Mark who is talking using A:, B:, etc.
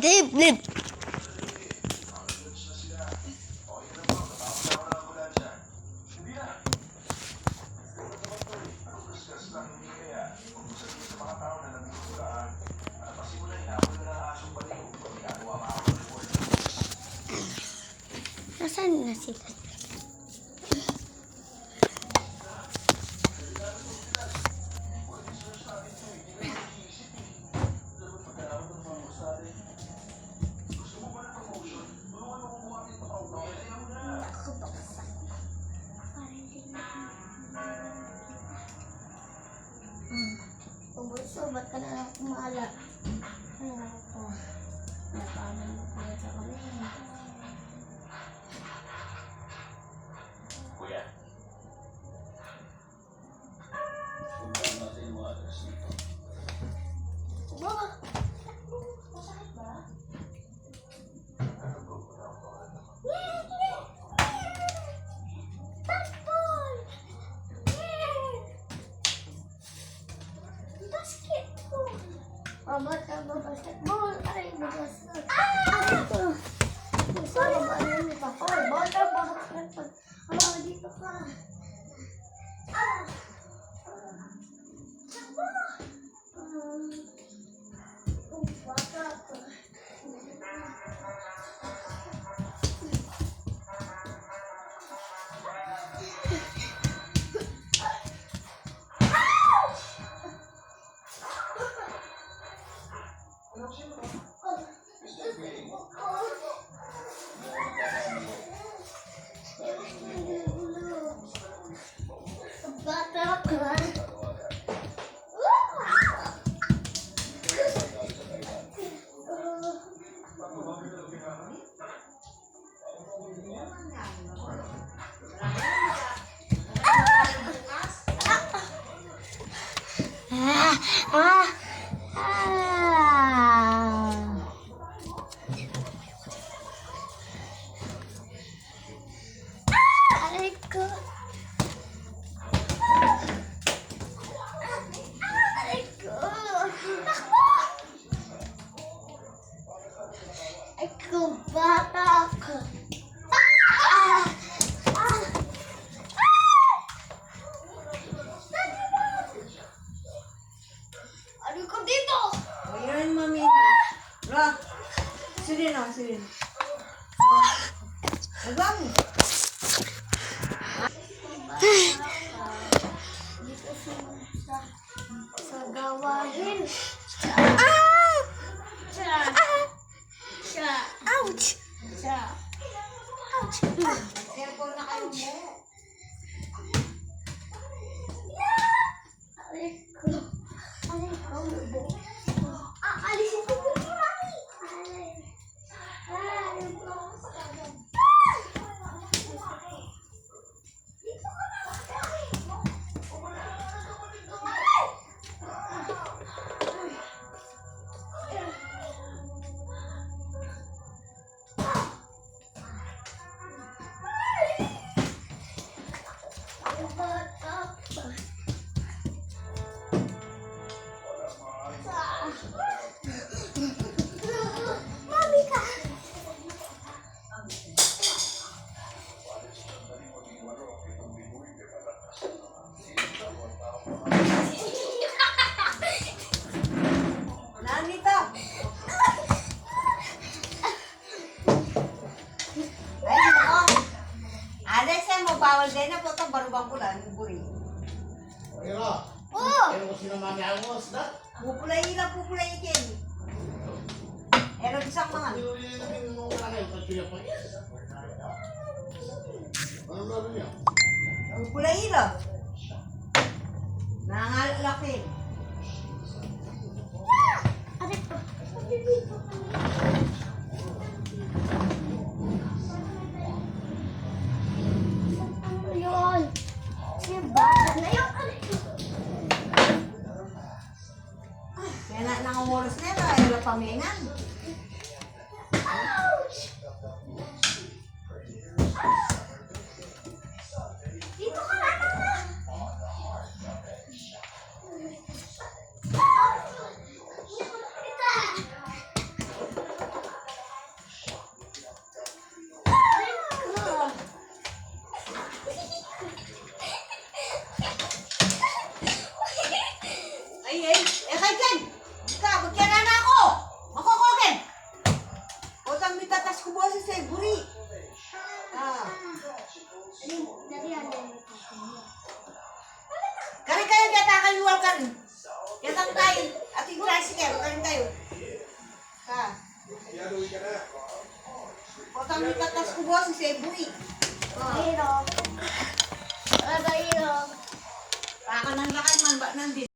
A: blip. Nasaan na sila?
B: Pabulso, ba't ka na lang kumala? Ano ako? Nakaman mo kaya sa kami.
C: Kuya. Puntaan natin yung mga address nito.
B: Ba? Masakit ba? Basketball! Basketball! Ba't ba basketball? Aray, basketball. Aray ko! Gusto ko ba yun ito? Oh, bata basketball. Dito ka. Sakbo! Bata ka. Bata ka. Aray ko. Aray ko. Takbo! Ay ko, bata ka. Ano ko dito?
D: Ayan, mami. Ra. Sige na, sige. Agang.
B: Dito sa gawain. Siya.
A: Ouch!
B: Siya.
D: Aircon na kayo mo.
B: Aray ko. Aray ko. Alisin ko po yung mami. Aray. Aray ko. Dito ka na. Mami ka.
D: Nanita. Ay, ako. Alex, mo bawal din na po ito. Barubang ko lang. Buri.
C: Kuya.
B: Oh!
C: Pero ko sila mami angos na.
D: Pupulay lang, pupulay ikin. Erong isang mga.
C: Hindi namin nung kanay. Pagkila pa. Ano na niya?
D: Pupulay lang. Nangalapin.
B: Aray ko. Dito ka na. Ano yun? Si bata na yun. Aray ko.
D: Kaya na nangungulos na ito. Ayaw pamingan.
B: Ouch! Dito ka na, tama!
D: eh. Eh, kay Ken. Ika, magkira na ako. Makukukin. Utang may tatas ko buwas sa buri. Ah. Kari kayo, kaya kayo ka rin. Kaya tayo, ating tricycle, karin tayo. Ha? Utang may tatas ko buwas sa buri.
B: Hero. Talaga hero.
D: Baka nang lakay man ba nandito.